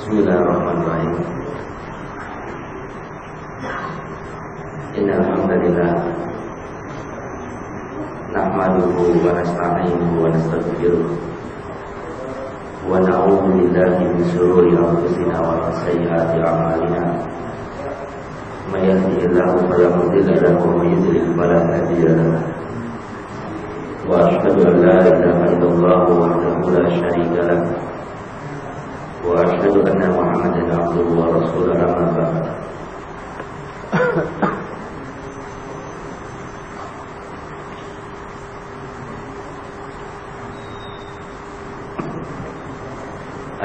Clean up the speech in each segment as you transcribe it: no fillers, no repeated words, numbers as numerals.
Bismillahirrahmanirrahim. Innal hamdalillah nahmaduhu wa nasta'inuhu wa nastaghfiruh wa na'udzu billahi min shururi anfusina wa min sayyiati a'malina. May yahdihillahu fala mudilla lahu wa may yudlil fala hadiya lahu. Wa asyhadu an la ilaha illallah wahdahu la syarika lahu wa asyhadu anna Muhammadan abduhu wa rasuluhu amma ba'd.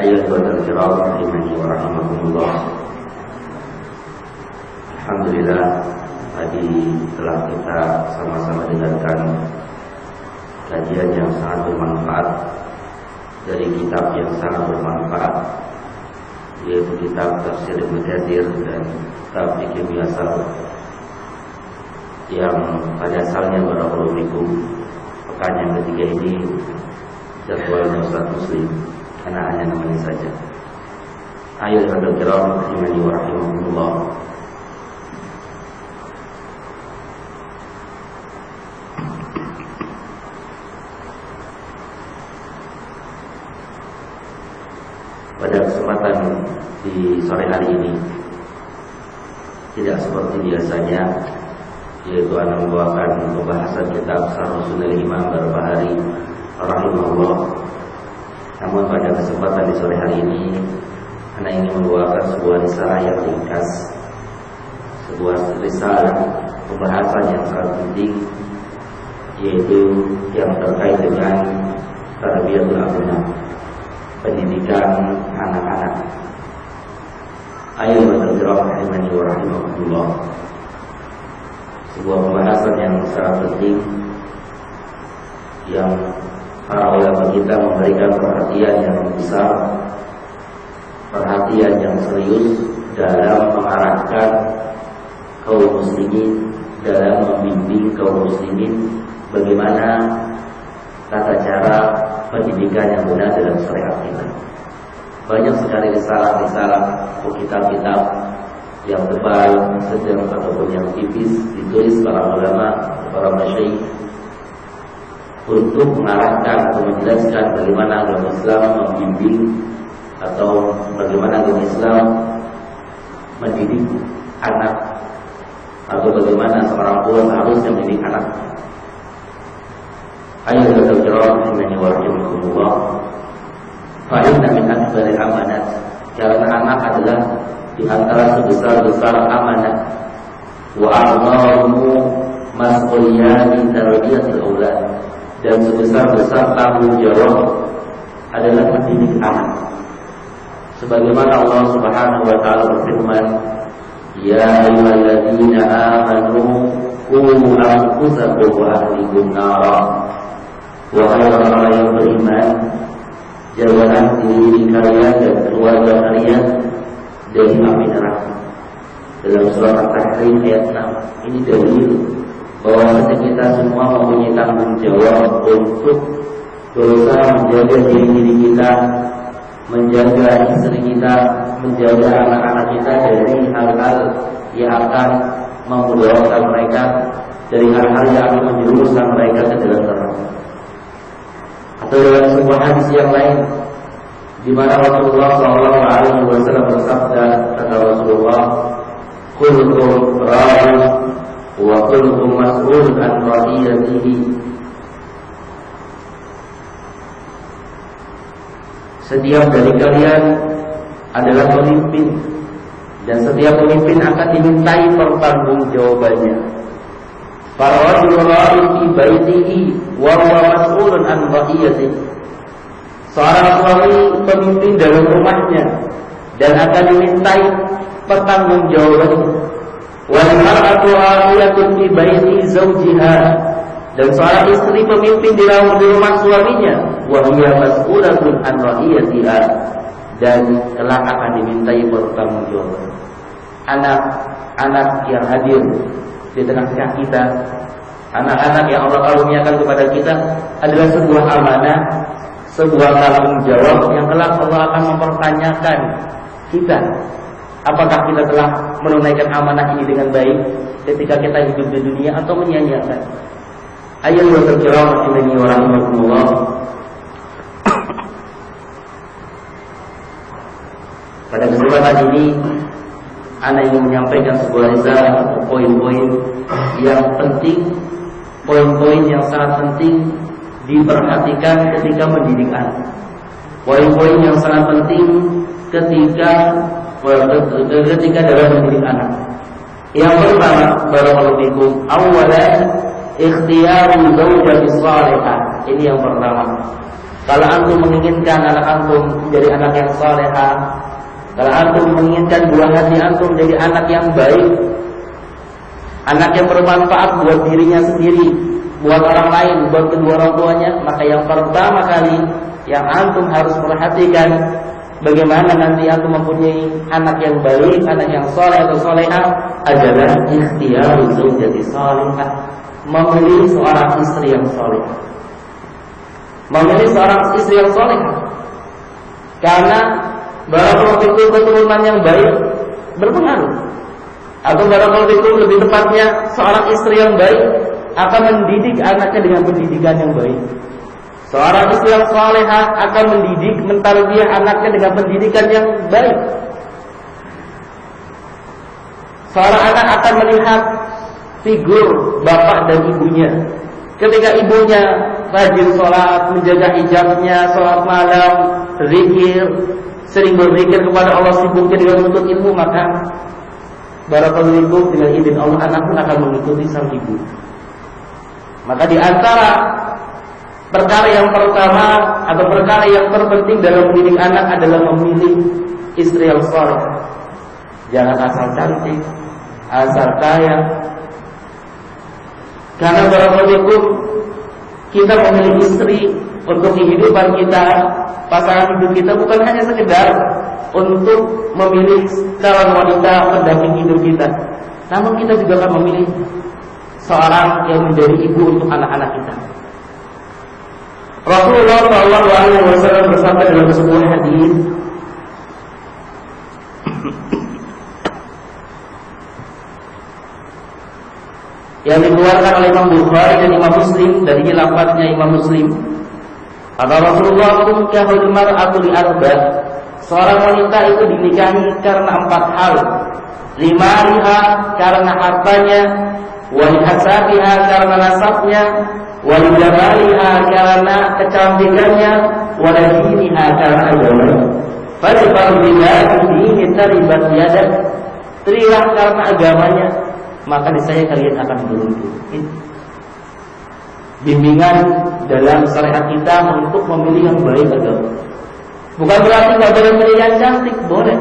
Ayyuhal kiram rahimani wa rahimakumullah. Alhamdulillah, tadi telah kita sama-sama dengarkan kajian yang sangat bermanfaat dari kitab yang sangat bermanfaat, yaitu kitab Tafsir Ibnu Katsir dan kitab Fiqh Muyassar, yang pada asalnya barakallahu fikum pekan yang ketiga ini jadwalnya Ustaz Muslim, karena hanya namanya saja. Ayyuhal kiram rahimani wa rahimakumullah. Pada kesempatan di sore hari ini tidak seperti biasanya, yaitu akan membawakan pembahasan kitab Syarh Imam Barbahari rahimahullah. Namun pada kesempatan di sore hari ini, Ana ingin membawakan sebuah risalah yang ringkas, sebuah risalah pembahasan yang sangat penting, yaitu yang terkait dengan tarbiyatul abna, pendidikan anak-anak. Ayyuhal kiram rahimani wa rahimakumullah. Sebuah pembahasan yang sangat penting, yang para ulama kita memberikan perhatian yang besar, perhatian yang serius dalam mengarahkan kaum muslimin, dalam membimbing kaum muslimin bagaimana tata cara pendidikan yang benar dalam syariat kita. Banyak sekali risalah-risalah atau kitab-kitab yang tebal, sedang ataupun yang tipis ditulis para ulama, para masyayikh untuk mengarahkan atau menjelaskan bagaimana agama Islam membimbing atau bagaimana agama Islam mendidik anak, atau bagaimana seorang tua seharusnya mendidik anak. Ayyuhal kiram rahimani wa rahimakumullah. Fa inna min akbaril amanat, karena anak adalah di antara sebesar-besar amanat, wa a'zamu mas'uliyatin tarbiyatil aulad, dan sebesar-besar tanggung jawab adalah mendidik anak. Sebagaimana Allah Subhanahu wa taala berfirman, ya ayyuhalladzina amanu qu anfusakum wa ahlikum nara. Wahai orang-orang yang beriman, jagalah diri kalian dan keluarga kalian dari api neraka. Dalam surah At-Tahrim ayat 6, ini dalil bahwa kita semua mempunyai tanggung jawab untuk berusaha menjaga diri kita, menjaga istri kita, menjaga anak-anak kita dari hal-hal yang akan memudahkan mereka, dari hal-hal yang akan menjerumuskan mereka ke dalam neraka. Atau dalam sebuah hadis yang lain, di mana Rasulullah SAW bersabda, kata Rasulullah, kullukum ra'in wa kullukum mas'ulun an ra'iyatihi. Setiap dari kalian adalah pemimpin, dan setiap pemimpin akan dimintai pertanggungjawabannya. Para rajulun ra'in fi baitihi wa huwa mas'ulun an ra'iyatihi. Seorang suami pemimpin dalam rumahnya dan akan dimintai pertanggungjawabannya. Wal mar'atu ra'iyatun fi baiti zawjiha, dan seorang istri pemimpin di rumah suaminya, wa hiya mas'ulatun an ra'iyatiha, dan kelak akan dimintai pertanggungjawaban. Anak-anak yang hadir di tengah-tengah kita, anak-anak yang Allah karuniakan kepada kita adalah sebuah amanah, sebuah tanggung jawab yang kelak Allah akan mempertanyakan kita. Apakah kita telah menunaikan amanah ini dengan baik ketika kita hidup di dunia atau menyia-nyiakan? Ayat wa terkiram ini wa rahmatullah. Pada kesempatan ini Ana ingin menyampaikan sebuah risalah atau poin-poin yang penting, poin-poin yang sangat penting diperhatikan ketika mendidik anak. Poin-poin yang sangat penting ketika dalam mendidik anak. Yang pertama, barakallahu fikum, awalan ikhtiyarul zawjati shalihah. Ini yang pertama. Kalau antum menginginkan anak antum menjadi anak yang salehah, kalau antum menginginkan buah hati antum menjadi anak yang baik, anak yang bermanfaat buat dirinya sendiri, buat orang lain, buat kedua orang tuanya, maka yang pertama kali yang antum harus perhatikan bagaimana nanti antum mempunyai anak yang baik, anak yang soleh atau solehah adalah ikhtiyarul zawjati salihah, memilih seorang istri yang soleh, memilih seorang istri yang soleh, karena barakallahu fikum keturunan yang baik berpengaruh, atau barakallahu fikum lebih tepatnya seorang istri yang baik akan mendidik anaknya dengan pendidikan yang baik. Seorang istri yang salehah akan mendidik, mentarbiyah anaknya dengan pendidikan yang baik. Seorang anak akan melihat figur bapak dan ibunya. Ketika ibunya rajin sholat, menjaga hijabnya, sholat malam, zikir, sering berzikir kepada Allah, sibuknya dengan menuntut ilmu, maka barakallahu fikum dengan izin Allah anak pun akan mengikuti sang ibu. Maka di antara perkara yang pertama atau perkara yang terpenting dalam mendidik anak adalah memilih istri yang saleh. Jangan asal cantik, asal kaya. Karena barakallahu fikum kita memilih istri untuk kehidupan kita, pasangan hidup kita bukan hanya sekedar untuk memilih calon wanita pendamping hidup kita, namun kita juga akan memilih seorang yang menjadi ibu untuk anak-anak kita. Rasulullah SAW bersabda dalam sebuah hadis, yang dikeluarkan oleh Imam Bukhari dan Imam Muslim, dari lafaznya Imam Muslim. Kata Rasulullah, tunkahul mar'atu li arba'. Seorang wanita itu dinikahi karena 4 hal. Limariha, karena hartanya, wal hasabiha, karena nasabnya, wal jamaliha, karena kecantikannya, wal diniha, karena agamanya. Fajbar billahi dini taribat yadak. Terilah karena agamanya, maka niscaya kalian akan beruntung. Bimbingan dalam syariat kita untuk memilih yang baik agama. Bukan berarti nggak boleh milih yang cantik, boleh.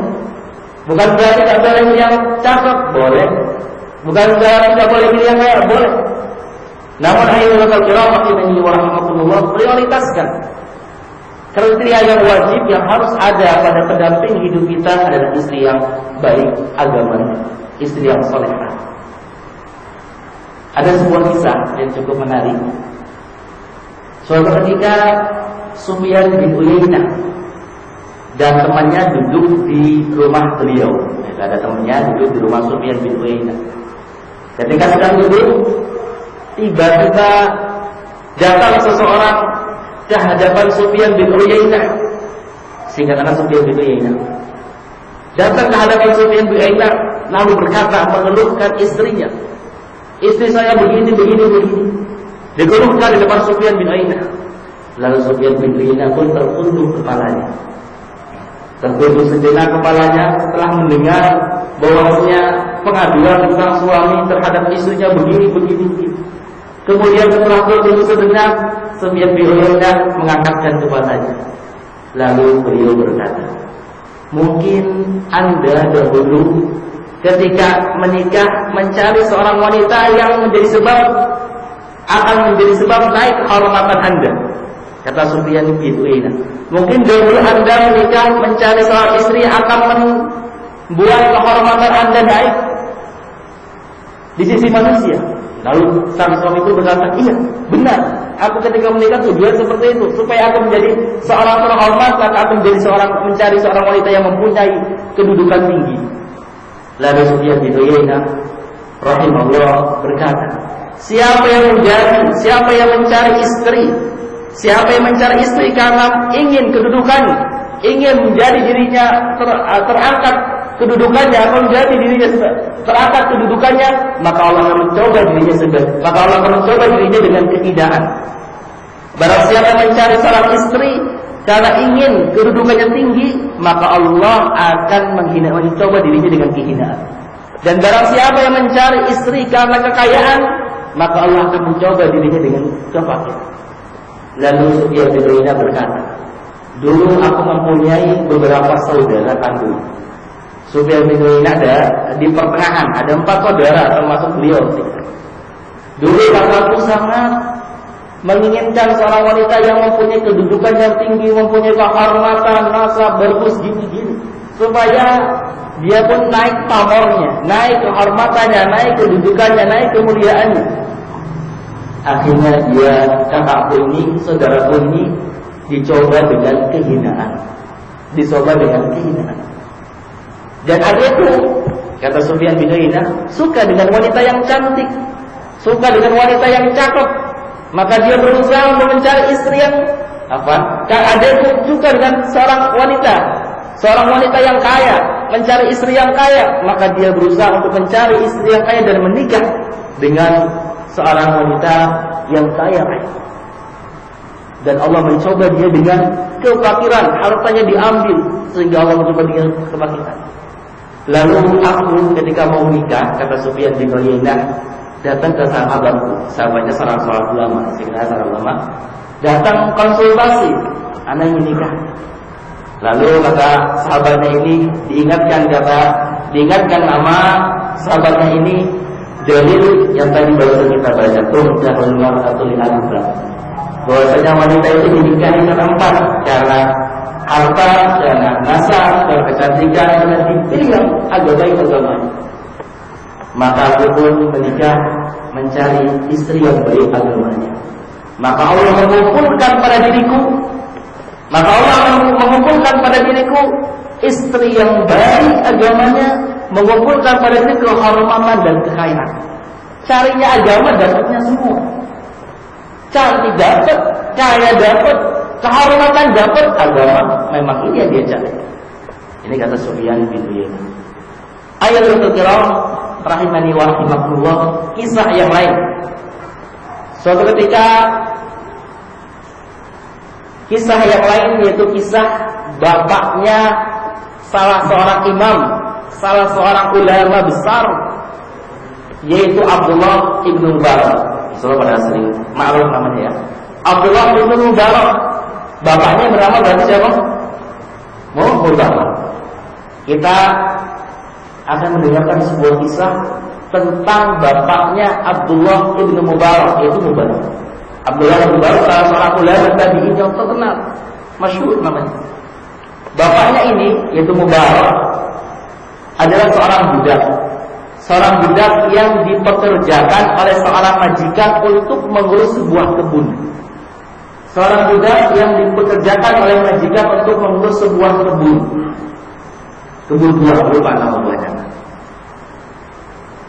Bukan berarti nggak boleh milih yang cakep, boleh. Bukan berarti nggak boleh milih yang kaya, boleh. Namun ayyuhal kiram ini wa rahmatullah, prioritaskan kriteria yang wajib yang harus ada pada pendamping hidup kita adalah istri yang baik agamanya, istri yang salehah. Ada sebuah kisah yang cukup menarik. Suatu ketika Sufyan bin Uyainah dan temannya duduk di rumah beliau. Ada temannya duduk di rumah Sufyan bin Uyainah. Ketika sedang duduk, tiba-tiba datang seseorang ke hadapan Sufyan bin Uyainah. Singkatan Sufyan bin Uyainah. Datang ke hadapan Sufyan bin Uyainah lalu berkata, mengeluhkan istrinya. Istri saya begini. Dikeluhkan di depan Sufyan bin Uyainah. Lalu Sufyan bin Uyainah pun tertunduk kepalanya. Tertunduk sejenak kepalanya setelah mendengar bahwasanya pengaduan tentang suami terhadap istrinya begini. Kemudian setelah tertunduk sejenak, Sufyan bin Uyainah mengangkatkan kepalanya. Lalu beliau berkata, mungkin Anda dahulu ketika menikah mencari seorang wanita yang akan menjadi sebab naik kehormatan Anda. Kata Sufyan bin Uyainah, mungkin dahulu Anda menikah mencari seorang istri yang akan membuat kehormatan Anda naik di sisi manusia. Lalu sang suami itu berkata, iya benar, aku ketika menikah tujuan seperti itu, supaya aku menjadi seorang terhormat, maka aku mencari seorang wanita yang mempunyai kedudukan tinggi. Lalu Sufyan bin Uyainah rahimahullah berkata, siapa yang mencari istri karena ingin kedudukan, ingin menjadi dirinya terangkat kedudukannya, akan menjadi dirinya terangkat kedudukannya, maka Allah akan mencoba dirinya dengan kehinaan. Barang siapa yang mencari seorang istri karena ingin kedudukannya tinggi, maka Allah akan mencoba dirinya dengan kehinaan. Dan barang siapa yang mencari istri karena kekayaan, maka Allah akan mencoba dirinya dengan kefakiran. Lalu Sufyan bin Uyainah berkata, dulu aku mempunyai beberapa saudara kandung. Sufyan bin Uyainah ada di pertengahan, ada 4 saudara termasuk beliau. Dulu kakakku sangat menginginkan seorang wanita yang mempunyai kedudukan yang tinggi, mempunyai kehormatan, nasab, bagus gini-gini, supaya dia pun naik pamornya, naik kehormatannya, naik kedudukannya, naik kemuliaannya. Akhirnya kakakku ini, saudaraku ini dicoba dengan kehinaan. Dan adikku, kata Sufyan bin Uyainah, suka dengan wanita yang cantik, suka dengan wanita yang cakep, maka dia berusaha untuk mencari istri yang adikku suka dengan seorang wanita yang kaya, mencari istri yang kaya, maka dia berusaha untuk mencari istri yang kaya dan menikah dengan seorang wanita yang kaya. Dan Allah mencoba dia dengan kefakiran, hartanya diambil sehingga Allah mencoba dia kefakiran. Lalu aku ketika mau menikah, kata Sufyan bin Uyainah, datang ke sahabatnya seorang ulama, datang konsultasi, anak ingin nikah. Lalu kata sahabatnya ini diingatkan nama sahabatnya ini, dalil yang tadi baru kita baca, turjahul mar'atu li arba'in, bahwasanya wanita itu dinikahi karena 4, karena harta, karena nasab, karena kecantikan, karena dipilih agak baik agamanya. Maka aku pun menikah mencari istri yang baik agamanya. Maka Allah mengumpulkan pada diriku istri yang baik agamanya, mengumpulkan pada diriku kehormatan dan kekayaan. Carinya agama, dapatnya semua. Cantik dapat, kaya dapat, kehormatan dapat, agama memang ini yang dia cari. Ini kata Sufyan bin Uyainah. Ayatul kiram rahimani wa rahimakumullah, kisah yang lain. Suatu ketika, kisah yang lain yaitu kisah bapaknya salah seorang imam, salah seorang ulama besar, yaitu Abdullah ibnu Mubarak. Soalnya pada sering maklum namanya ya, Abdullah ibnu Mubarak. Bapaknya bernama berarti siapa? Mubarak. Kita akan mendengarkan sebuah kisah tentang bapaknya Abdullah ibnu Mubarak, yaitu Mubarak. Abdullah ibnu Mubarak salah seorang ulama tabi'in yang terkenal, masyhur namanya. Bapaknya ini, yaitu Mubarak, adalah seorang budak yang dipekerjakan oleh seorang majikan untuk mengurus sebuah kebun. Seorang budak yang dipekerjakan oleh majikan untuk mengurus sebuah kebun buah, lupa nama buahnya.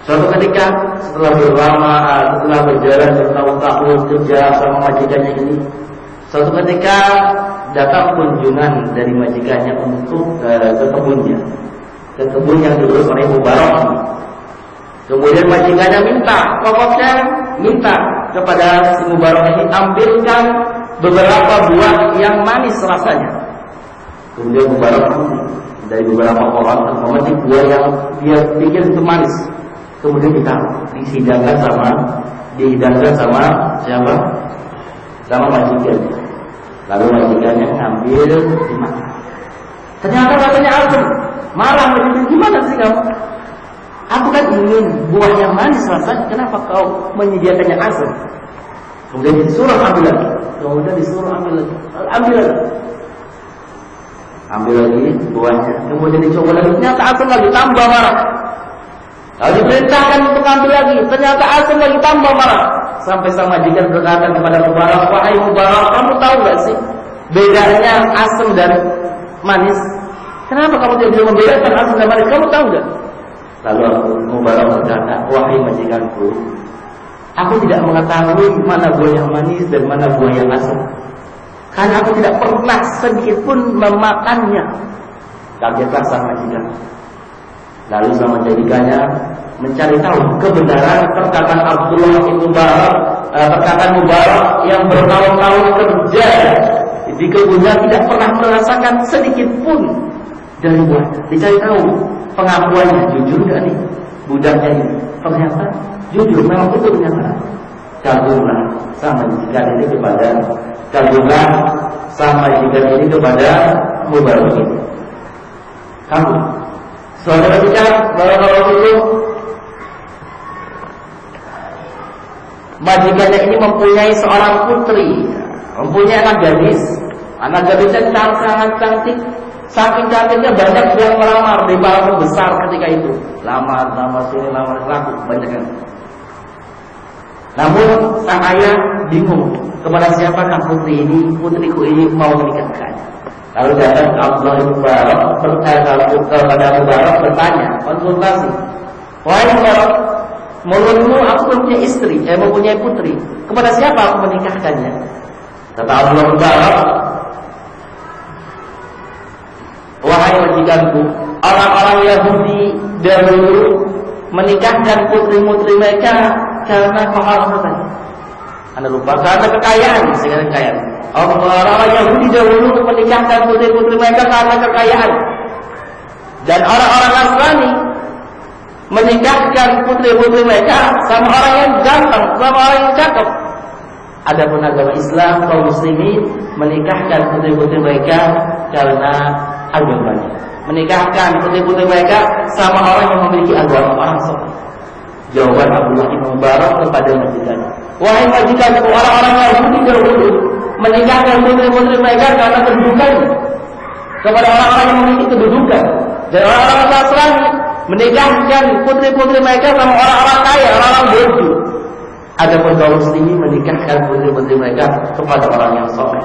Suatu ketika setelah berjalan bertahun-tahun kerja sama majikannya ini, suatu ketika datang kunjungan dari majikannya untuk ke kebunnya, ke kebun yang diurus oleh Mubarak. Kemudian majikannya minta kepada si Mubarak ini, ambilkan beberapa buah yang manis rasanya. Kemudian Mubarak dari beberapa orang memetik buah yang dia pikir itu manis. Kemudian dihidangkan sama siapa? Sama majikannya. Lalu majikannya ngambil dimakan. Ternyata rasanya asam. Marah majikan, gimana sih kamu? Aku kan ingin buah yang manis rasanya, kenapa kau menyediakannya asam? Kemudian disuruh ambil lagi. Ambil lagi buahnya. Kemudian dicoba lagi, ternyata asam lagi, tambah marah. Lalu diperintahkan untuk ambil lagi. Ternyata Asim lagi tambah marah. Sampai sang majikan berkata kepada Mubarak, wahai Mubarak, kamu tahu gak sih bedanya asam dan manis? Kenapa kamu tidak bisa membedakan asam dan manis? Kamu tahu gak? Lalu Mubarak berkata, wahai majikanku, aku tidak mengetahui mana buah yang manis dan mana buah yang asam, karena aku tidak pernah sedikit pun memakannya. Kagetlah sang majikan. Lalu sang majikannya mencari tahu kebenaran perkataan Abdullah bin Mubarak, perkataan Mubarak yang bertahun-tahun kerja di kebunnya tidak pernah merasakan sedikit pun dari buah. Dicari tahu pengakuannya, jujur gak nih budaknya ini? Ternyata jujur, memang itu ternyata. Kagumlah sama majikan ini kepada Mubarak ini. Kamu saudara bicara bahwa kalau itu majikannya ini mempunyai seorang putri, mempunyai anak gadis. Anak gadisnya sangat cantik, saking cantiknya banyak yang melamar di bawah besar ketika itu. Lamar sini, lamar laku banyak kan. Namun sang ayah bingung kepada siapakah putri ini, putriku ini mau menikahkan. Lalu datang Abdullah bin Mubarak kepada Mubarak bertanya, konsultasi. Wahai Mubarak, menurutmu aku mempunyai istri, mempunyai putri. Kepada siapa aku menikahkannya? Kata Abdullah bin Mubarak, wahai majikanku, orang-orang Yahudi dahulu menikahkan putri-putri mereka karena kehormatan. Anda lupa karena kekayaan, segala kekayaan. Orang-orang Yahudi dahulu menikahkan putri-putri mereka karena kekayaan. Dan orang-orang Nasrani menikahkan putri-putri mereka sama orang yang ganteng, sama orang yang cakep. Adapun agama Islam, kaum muslimin menikahkan putri-putri mereka karena agamanya. Menikahkan putri-putri mereka sama orang yang memiliki agama, orang soleh. Jawaban Abdullah bin Mubarak kepada majikannya, wahai majikanku, orang-orang Yahudi dahulu menikahkan putri-putri mereka karena kedudukan, kepada orang-orang yang memiliki kedudukan. Dan orang-orang Nasrani menikahkan putri-putri mereka sama orang-orang kaya, orang-orang bodoh. Adapun kaum muslimin menikahkan putri-putri mereka kepada orang yang soleh.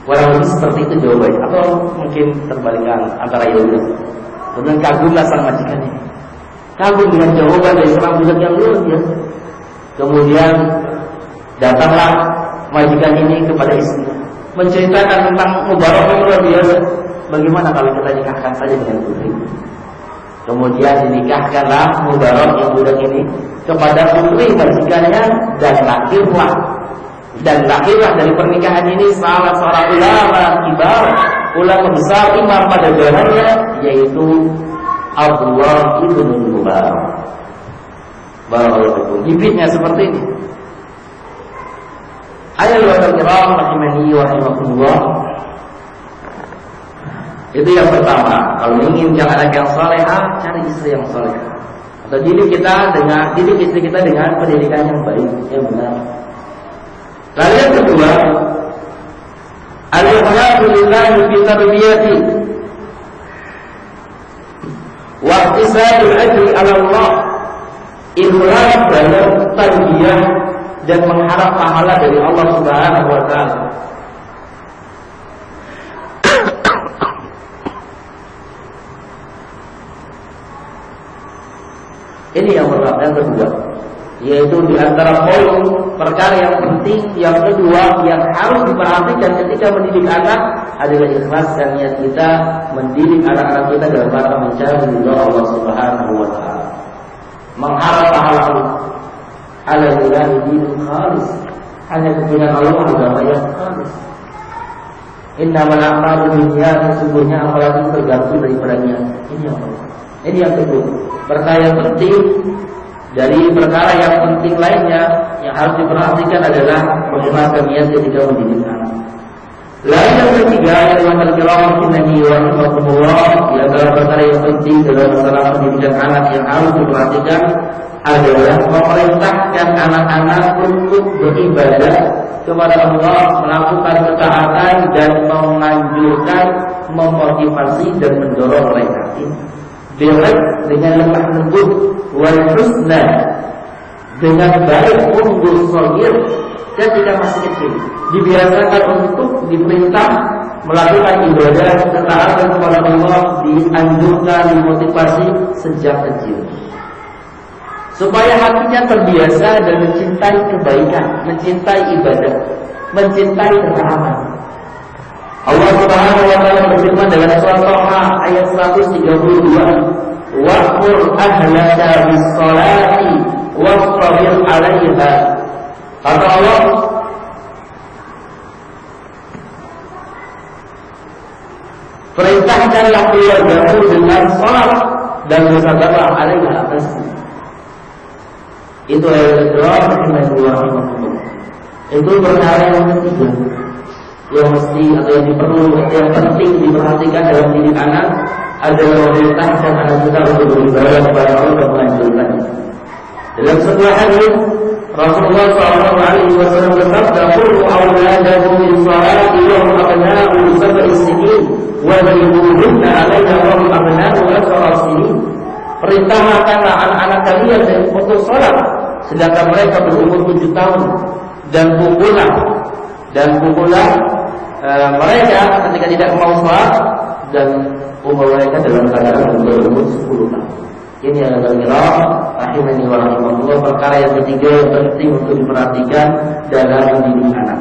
Kurang lebih seperti itu jawabannya. Atau mungkin terbalikan antara Yahudi. Kemudian kagumlah sang majikan ini, kagum dengan jawaban dari seorang budak yang luar biasa. Kemudian datanglah majikan ini kepada istri, menceritakan tentang Mubarak yang luar biasa. Bagaimana kalau kita nikahkan saja dengan putri? Kemudian dinikahkanlah Mubarak yang budak ini kepada putri majikannya, dan lahirlah dari pernikahan ini salah seorang ulama kibar, ulama besar, imam pada zamannya, yaitu Abdullah bin Mubarak. Barakallahu. Bibitnya seperti ini. Ayolah kiram rahimani wa rahimakumullah. Itu yang pertama. Kalau ingin jangan anak yang salehah, cari istri yang salehah. Atau didik istri kita dengan pendidikan yang baik, yang benar. Lalu yang kedua, al-ikhlasu lillahi fi tarbiyati wa ihtisalul ajri 'ala Allah. Ikhlas dalam tarbiyah dan mengharap pahala dari Allah Subhanahu wa taala. Ini yang pertama, yang kedua, yaitu di antara poin perkara yang penting yang kedua yang harus diperhatikan ketika mendidik anak adalah ikhlas dan niat kita mendidik anak-anak kita dalam rangka mencari ridha Allah Subhanahu wa taala. Mengharap pahala Allah. Alhamdulillah dinul khalis. Hanya kepunyaan Allah agama yang khalis. Innamal a'malu binniyat, sesungguhnya amalan itu tergantung daripada niat. Ini yang pertama. Ini yang kedua. Perkara yang penting dari perkara yang penting lainnya yang harus diperhatikan adalah bagaimana niat ketika mendidik anak. Lalu yang ketiga, yang dimaksudkan Nabi rahimahullah, di antara perkara yang penting dalam masalah pendidikan anak yang harus diperhatikan adalah memerintahkan anak-anak untuk beribadah kepada Allah, melakukan ketaatan dan menganjurkan, memotivasi dan mendorong mereka. Dengan lemah lembut wal husna, dengan baik unggul shagir ketika masih kecil. Dibiasakan untuk diperintah melakukan ibadah ketaatan kepada Allah, dianjurkan, dimotivasi sejak kecil, supaya hatinya terbiasa dan mencintai kebaikan, mencintai ibadah, mencintai ketaatan. Allah Subhanahu wa taala berfirman dalam surah Taha ayat 132, "Wa'mur ahlaka bis-shalati wastabir 'alaiha." Kata Allah, perintahkanlah keluargamu dengan salat dan bersabarlah 'alaiha atasnya. Itu ayat kedua. Itu perkara yang ketiga yang mesti atau yang yang penting diperhatikan dalam didik anak adalah memerintahkan anak kita untuk beribadah kepada Allah dan menganjurkannya. Dalam sebuah hadis Rasulullah SAW bersabda, "Qulu awladakum bis-salati wa hum abna'u sab'i sinin wa yadribuhunna 'alaiha wa hum abna'u 10 sinin." Perintahkanlah anak-anak kalian untuk salat sedangkan mereka berumur 7 tahun, dan pukullah mereka ketika tidak mau salat dan umur mereka dalam keadaan berumur 10 tahun. Ini yang adalah rahimani wa rahimakumullah, perkara yang ketiga yang penting untuk diperhatikan dalam mendidik anak.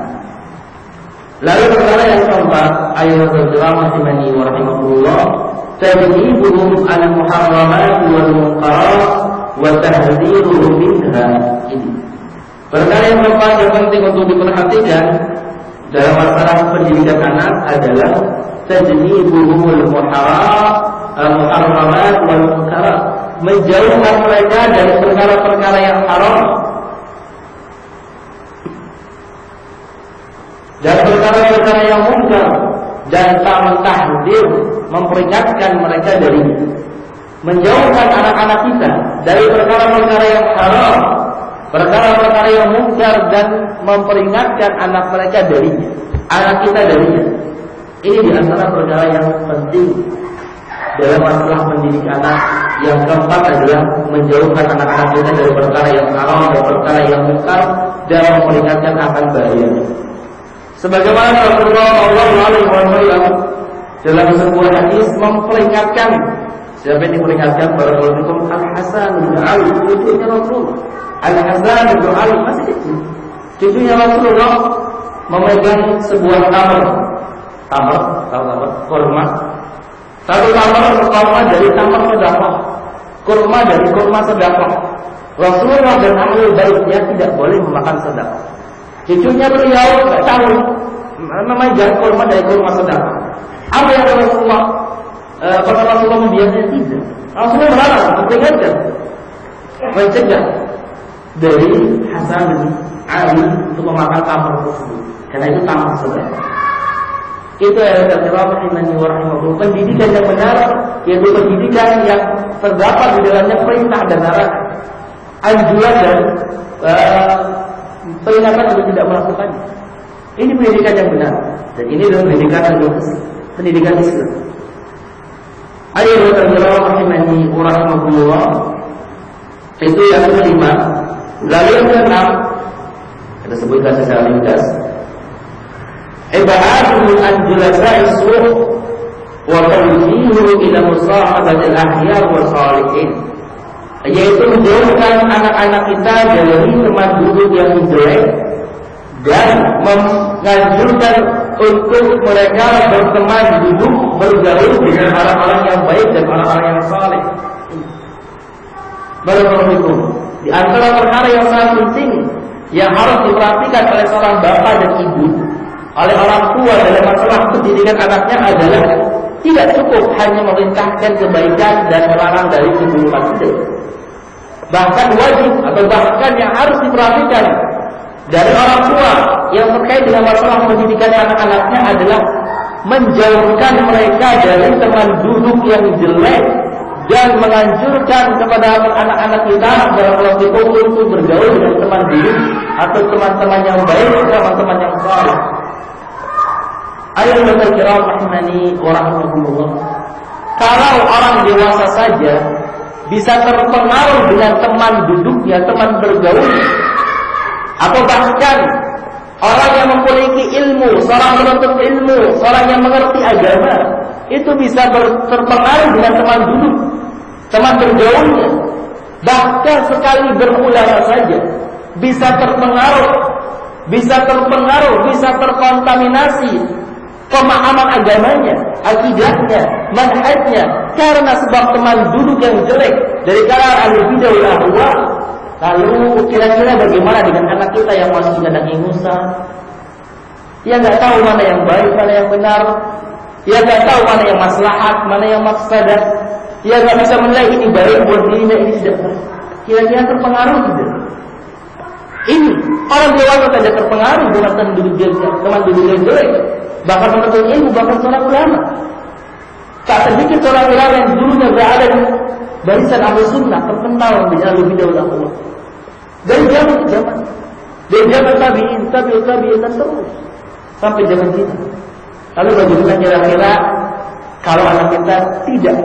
Lalu perkara yang keempat, ayat rahimani wa rahimakumullah, tajnibuhum al-muharramat wal munkarat wa tahdhiruhum minha. Ini perkara yang keempat yang penting untuk diperhatikan dalam masalah pendidikan anak adalah tajnibuhumul muharramat wal munkarat, menjauhkan mereka dari perkara-perkara yang haram dan perkara-perkara yang munkar, dan mentahdir, memperingatkan mereka darinya. Menjauhkan anak-anak kita dari perkara-perkara yang haram, perkara-perkara yang munkar, dan memperingatkan anak mereka darinya, anak kita darinya. Ini di antara perkara yang penting dalam masalah pendidik anak. Yang keempat adalah menjauhkan anak-anak kita dari perkara yang haram dan perkara yang munkar, dan memperingatkan akan bahayanya. Sebagaimana Rasulullah SAW dalam sebuah hadis memperingatkan, siapa yang diperingatkan? Barakallahu Al-Hasan bin Ali, cucunya Rasulullah. Al-Hasan bin Ali masih kecil, cucunya Rasulullah memegang sebuah tamar, tahu tamar, kurma. Satu tamar dari tamar sedekah, kurma dari kurma sedekah. Rasulullah dan ahli baitnya tidak boleh memakan sedekah. Cucunya beliau tidak tahu memegang kurma dari kurma sedekah. Apa yang Rasulullah membiarkannya? Tidak. Rasulullah melarang, memperingatkan, mencegah dari Hasan bin Ali untuk memakan tamar tersebut, karena itu tamar sedekah. Itu adalah rahimahullah, pendidikan yang benar, yaitu pendidikan yang terdapat di dalamnya perintah dan larangan, anjuran dan peringatan untuk tidak melakukannya. Ini pendidikan yang benar, dan ini adalah pendidikan Islam. Ayat rahimahullah, itu yang kelima. Lalu yang keenam, kita sebutkan secara ringkas, ibadatul anjulasa'i suh wa tawjihu ila musahabatil ahyar wa salihin, yaitu menjauhkan anak-anak kita dari teman duduk yang jelek dan menganjurkan untuk mereka berteman duduk, bergaul dengan orang-orang yang baik dan orang-orang yang saleh. Barakallahu. Di antara perkara yang sangat penting yang harus diperhatikan oleh seorang bapak dan ibu, oleh orang tua dalam masalah pendidikan anaknya adalah tidak cukup hanya memerintahkan kebaikan dan melarang dari keburukan saja. Bahkan wajib atau bahkan yang harus diperhatikan dari orang tua yang terkait dengan masalah pendidikan anak-anaknya adalah menjauhkan mereka dari teman duduk yang jelek dan menganjurkan kepada anak-anak kita untuk bergaul dengan teman duduk atau teman-teman yang baik, teman-teman yang saleh. Ayat al-kiram rahimani wa rahimakumullah. Kalau orang dewasa saja bisa terpengaruh dengan teman duduknya, teman bergaulnya, atau bahkan orang yang memiliki ilmu, seorang penuntut ilmu, seorang yang mengerti agama, itu bisa terpengaruh dengan teman duduk, teman bergaulnya. Bahkan sekali berulama saja bisa terpengaruh, bisa terkontaminasi pemahaman agamanya, akidahnya, manhajnya, karena sebab teman duduk yang jelek dari kalangan ahli bidah wal ahwa. Lalu kira-kira bagaimana dengan anak kita yang masih kadang ingusan, yang nggak tahu mana yang baik, mana yang benar, yang nggak tahu mana yang maslahat, mana yang mafsadah, yang nggak bisa menilai ini baik buat dirinya, ini tidak baik. Kira-kira terpengaruh tidak? Ini orang dewasa saja terpengaruh dengan teman duduk yang jelek, bahkan menuntut ilmu, bahkan seorang ulama. Tak sedikit seorang ulama yang dulunya berada di barisan ahli sunnah terkenal di ahli bidah wal ahwa. Dari zaman ke zaman, dari zaman tabi'in dan terus sampai zaman kita. Lalu bagaimana kira-kira kalau anak kita tidak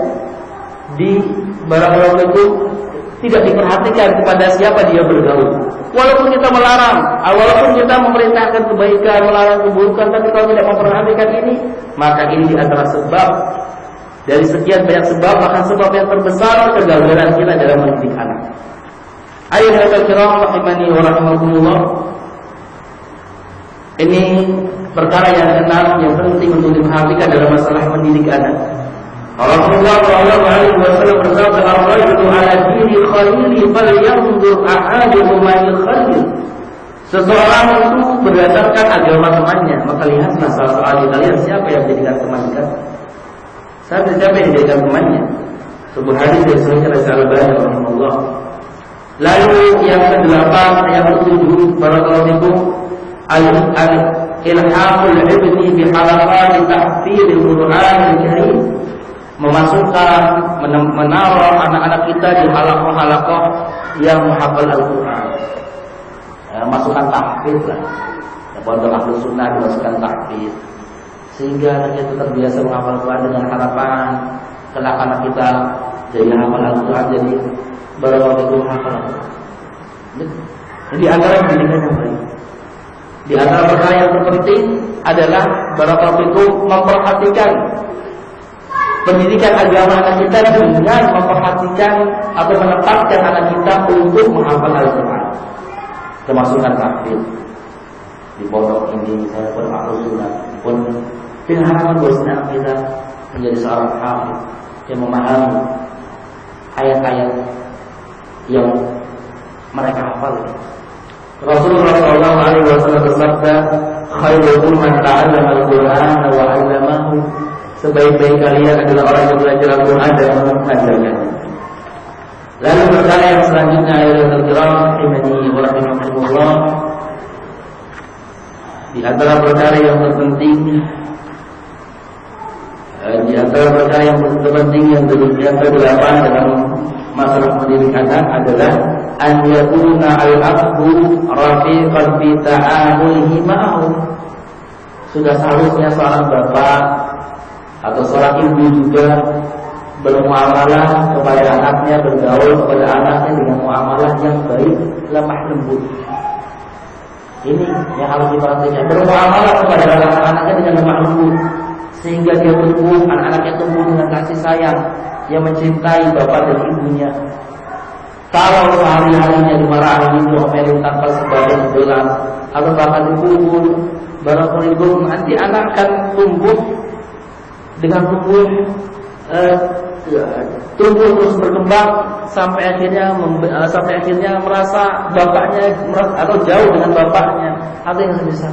tidak diperhatikan kepada siapa dia bergaul? Walaupun kita melarang, walaupun kita memerintahkan kebaikan, melarang keburukan, tapi kalau tidak memperhatikan ini, maka ini antara sebab dari sekian banyak sebab, bahkan sebab yang terbesar kegagalan kita dalam mendidik anak. Ayuhal kiram rahimani wa rahimakumullah. Ini perkara yang keenam yang penting untuk diperhatikan dalam masalah mendidik anak. Rasulullah sallallahu alaihi wasallam bersabda, "Ar-rajulu 'ala dini khalili falyanzur ahaduhum man khalil." Seseorang itu berdasarkan agama temannya, maka lihatlah salah seorang di kalian siapa yang menjadikan teman kita. Siapa yang menjadikan temannya. Sebuah hadis dari Sahih Al-Albani rahimahullah. Lalu yang ke-8, yang ke-7, barakallahu fikum, al-ilhamul ibni bi halaqat tahfidz al-Qur'an al-Karim. Memasukkan, menaruh anak-anak kita di halaqah-halaqah yang menghafal Al-Quran. Masukkan tahfidz lah. Ya, pondok ahlu sunnah dimasukkan tahfidz, sehingga anak itu terbiasa menghafal Al-Quran dengan harapan kelak anak kita jadi hafal Al-Quran, jadi baru hafal Al-Quran. Jadi antara pendidikan yang baik, di antara perkara yang terpenting adalah barakallahu memperhatikan pendidikan agama anak kita dengan memperhatikan atau menempatkan anak kita untuk menghafal Al-Quran, termasukkan tahfidz di pondok ini. Saya pun ahlu sunnah pun harapan bahwasanya kita menjadi seorang hafidz yang memahami ayat-ayat yang mereka hafal. Rasulullah sallallahu alaihi wasallam bersabda, "Khairukum man ta'allama al-Qur'ana wa 'allamahu." Sebaik-baik kalian adalah orang yang belajar Al-Quran dan mengajarkannya. Lalu perkara yang selanjutnya adalah al-kiram rahimani wa rahimakumullah. Di antara perkara yang terpenting, yang ke-8 dalam masalah mendidik anak adalah an yakuna al-abdu rafiqan fi ta'amulihi ma'ahu. Sudah seharusnya seorang bapak atau seorang ibu juga bermuamalah kepada anaknya, bergaul kepada anaknya dengan muamalah yang baik, lemah lembut. Ini yang harus diperhatikan, bermuamalah kepada anak-anaknya dengan lemah lembut, sehingga dia tumbuh, anak-anaknya tumbuh dengan kasih sayang, yang mencintai bapak dan ibunya. Kalau sehari-harinya dimarahi, diomelin tanpa sebab yang jelas, atau bahkan dipukul, barakallahu, nanti anak akan tumbuh dengan tumbuh terus berkembang sampai akhirnya merasa bapaknya atau jauh dengan bapaknya atau yang semisal.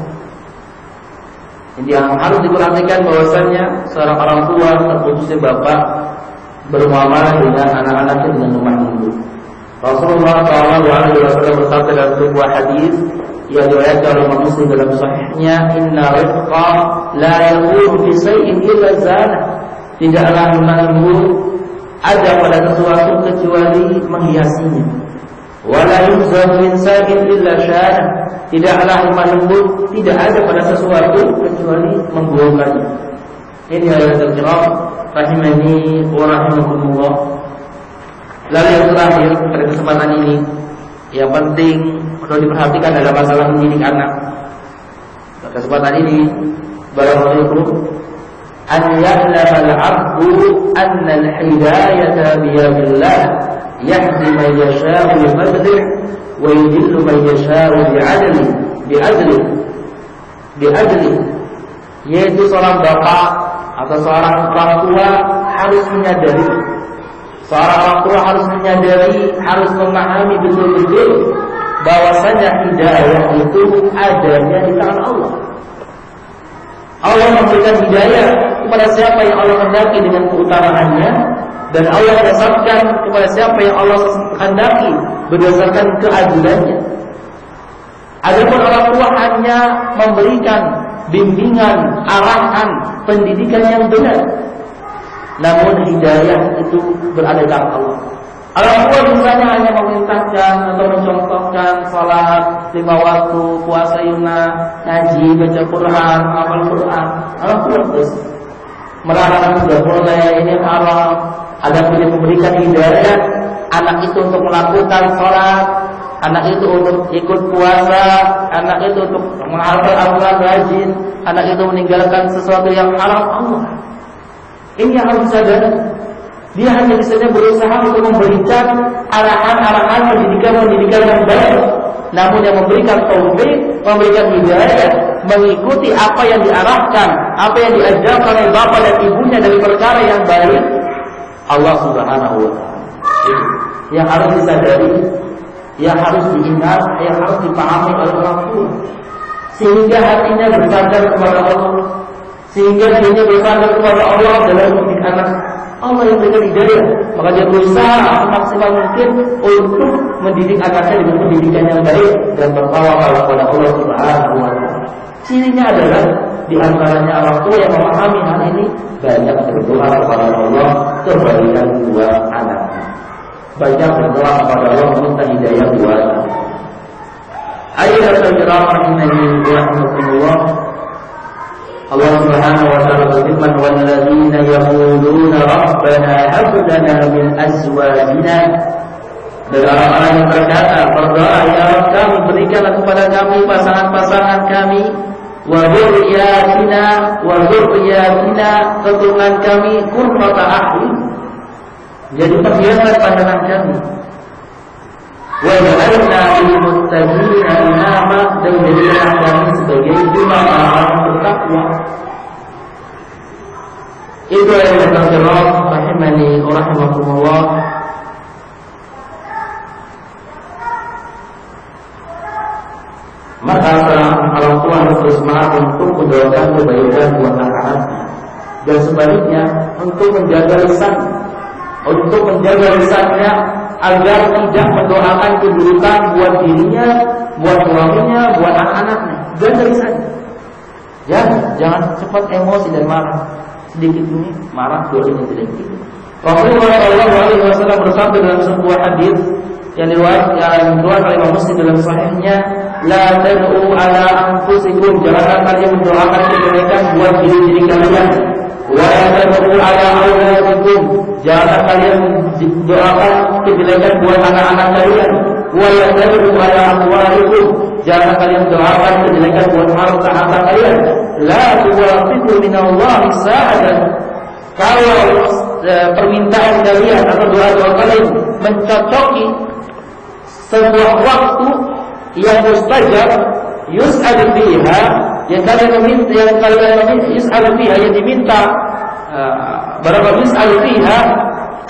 Jadi yang harus diperhatikan bahwasanya seorang orang tua, terkhususnya bapak, bermuamalah dengan anak-anaknya dengan lemah lembut. Rasulullah SAW bersabda dalam sebuah hadis yang diriwayatkan oleh Imam Muslim dalam sahihnya, "Inna rifqa la yakunu fi shay'in illa zana." Tidaklah lemah lembut ada pada sesuatu kecuali menghiasinya. Wa la yuzam min shay'in illa syana. Tidaklah lemah lembut tidak ada pada sesuatu kecuali membohongkannya. Ini adalah al-kiram rahimani wa rahimakumullah. Lalu yang terakhir pada kesempatan ini, yang penting perlu diperhatikan adalah masalah mendidik anak. Pada kesempatan ini, barakallahu an ya'lama al-'abdu anna al-hidayata biyadillah yahdi man yasha'u bi fadlihi wa yudillu man yasha'u bi'adlihi. Yaitu seorang bapak atau seorang orang tua harus menyadari, seorang orang tua harus menyadari, harus memahami betul-betul bahwasanya hidayah itu adanya di tangan Allah. Allah memberikan hidayah kepada siapa yang Allah kehendaki dengan keutamaannya, dan Allah menyesatkan kepada siapa yang Allah kehendaki berdasarkan keadilannya. Adapun orang tua hanya memberikan bimbingan, arahan, pendidikan yang benar, namun hidayah itu berada di tangan Allah. Orang tua misalnya hanya memerintahkan atau mencontohkan salat 5 waktu, puasa sunnah, ngaji, baca Quran, hafal Quran. Orang tua terus melarang sudah boleh, ini haram. Ada yang memberikan hidayah anak itu untuk melakukan salat, anak itu untuk ikut puasa, anak itu untuk menghafal Al-Quran rajin, anak itu meninggalkan sesuatu yang haram. Allah ini yang harus disadari. Dia hanya bisanya berusaha untuk memberikan arahan-arahan pendidikan yang baik, namun yang memberikan taufik, memberikan hidayah, mengikuti apa yang diarahkan, apa yang diajarkan oleh bapak dan ibunya dari perkara yang baik, Allah Subhanahu wa ta'ala. Yang harus disadari, yang harus diingat, yang harus dipahami oleh orang tua, sehingga hatinya bersandar kepada Allah, sehingga dirinya bersandar kepada Allah dalam mendidik anak. Allah yang berikan hidayah, maka dia berusaha maksimal mungkin untuk mendidik anaknya dengan pendidikan yang baik dan bertawakal kepada Allah Subhanahu wa ta'ala. Cirinya adalah di antaranya orang tua yang memahami hal ini banyak berdoa kepada Allah kebaikan dua anaknya. Banyak berdoa kepada Allah meminta hidayah buat anak. Ayat rahimahullah. Allah Subhanahu wa ta'ala berfirman, "Walladzina yaquluna rabbana hab lana min azwajina." Dan orang-orang yang berkata, berdoa, ya Rabb kami, berikanlah kepada kami pasangan-pasangan kami, wa dzurriyyatina, keturunan kami, qurrata a'yun, jadi perhiasan pandangan kami. Wa ja'alna lil muttaqina imama, dan jadikanlah kami sebagai imam orang bertakwa. Itu yang berkata rahimani wa rahimakumullah. Maka orang tua harus bersemangat untuk mendoakan kebaikan buat anak-anaknya, dan sebaliknya untuk menjaga lisannya agar tidak mendoakan keburukan buat dirinya, buat suaminya, buat anak-anaknya. Jaga lisannya. Jangan cepat emosi dan marah. Sedikit ini marah, doanya tidak begitu. Rasulullah SAW bersabda dalam sebuah hadis yang diriwayatkan oleh Imam Muslim dalam sahihnya, la tad'u ala anfusikum, jangan kalian mendoakan kebaikan buat diri kalian. Wa la tad'u ala auladikum, jangan kalian doakan kejelekan buat anak-anak kalian. Wa la tad'u ala amwalikum, jangan kalian doakan kejelekan buat harta kalian. La tuwafiqu minallahi sa'atan, kalau permintaan kalian atau doa-doa kalian mencocoki sebuah waktu yang mustajab, yus'al fiha, yang kalian meminta yus'al fiha, yang diminta barangkali yus'al fiha,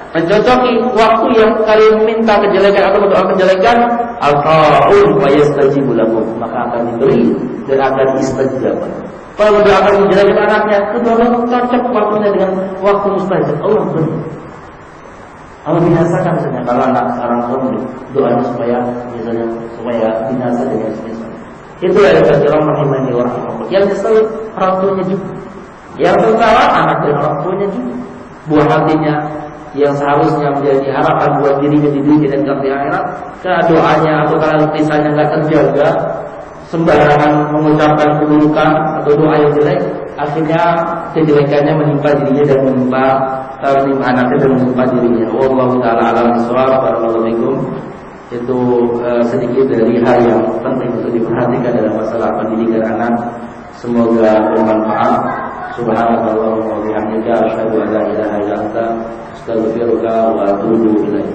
mencocoki waktu yang kalian minta kejelekan atau berdoa kejelekan, al-qa'un wa yastajibu lakum, maka akan diberi dan akan istajab. Kalau mendoakan kejelekan anaknya, kedua cocok waktunya dengan waktu mustajab, Allah beri. Allah binasakan misalnya kalau anak sekarang doanya supaya binasa dengan semisal. Itu yang terjadi rahimani wa rahimakumullah. Yang nyesel orang tuanya juga, yang tersalah anak dan orang tuanya juga. Buah hatinya yang seharusnya menjadi harapan buat dirinya di dunia dan di akhirat, karena doanya atau karena lisannya nggak terjaga, sembarangan mengucapkan keburukan atau doa yang jelek, akhirnya kejelekannya menimpa dirinya dan menimpa anaknya dan menimpa dirinya. Wallahu taala a'lam bishawab. Barakallahu fikum. Itu sedikit dari hal yang penting untuk diperhatikan dalam masalah pendidikan anak. Semoga bermanfaat. Subhanallah wa bihamdika asyhadu an la ilaha illa anta astaghfiruka wa atubu ilaik.